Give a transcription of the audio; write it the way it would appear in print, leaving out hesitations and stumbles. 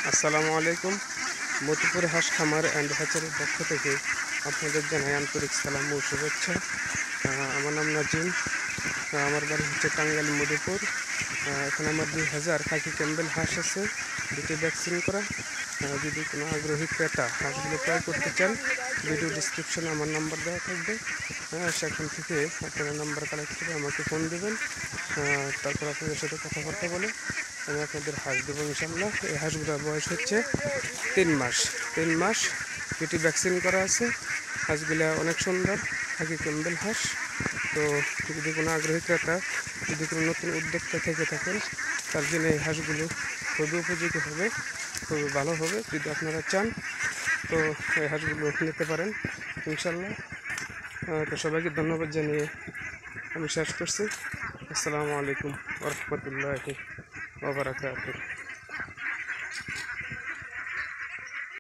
আসসালামু আলাইকুম। মতিপুর হাঁস খামার অ্যান্ড হ্যাচারির পক্ষ থেকে আপনাদের জানাই আন্তরিক সালাম ও শুভেচ্ছা। আমার নাম নাজিম। আমার বাড়ি হচ্ছে টাঙ্গাইল মধুপুর। এখানে আমার 2000 খাকি ক্যাম্বেল হাঁস আছে, দুটি ভ্যাকসিন করা। যদি কোনো আগ্রহী ক্রেতা হাঁসগুলো ক্রয় করতে চান, ভিডিও ডিসক্রিপশনে আমার নাম্বার দেওয়া থাকবে। সেখান থেকে আপনারা নাম্বার কালেক্ট করে আমাকে ফোন দেবেন। তারপর আপনাদের সাথে কথাবার্তা বলে আমি আপনাদের হাঁস দেবো ইনশাল্লাহ। এই হাঁসগুলোর বয়স হচ্ছে 3 মাস। 3 মাস দুটি ভ্যাকসিন করা আছে। হাঁসগুলা অনেক সুন্দর, খাকি ক্যাম্বেল হাঁস। তো যদি কোনো আগ্রহী ক্রেতা, যদি কোনো নতুন উদ্যোক্তা থেকে থাকেন, তার জন্য এই হাঁসগুলো খুবই উপযোগী হবে, খুবই ভালো হবে। যদি আপনারা চান তো এই হাঁসগুলো নিতে পারেন ইনশাল্লাহ। তো সবাইকে ধন্যবাদ জানিয়ে আমি শেষ করছি। আসসালামু আলাইকুম ওয়া রাহমাতুল্লাহি ওয়া বারাকাতুহু।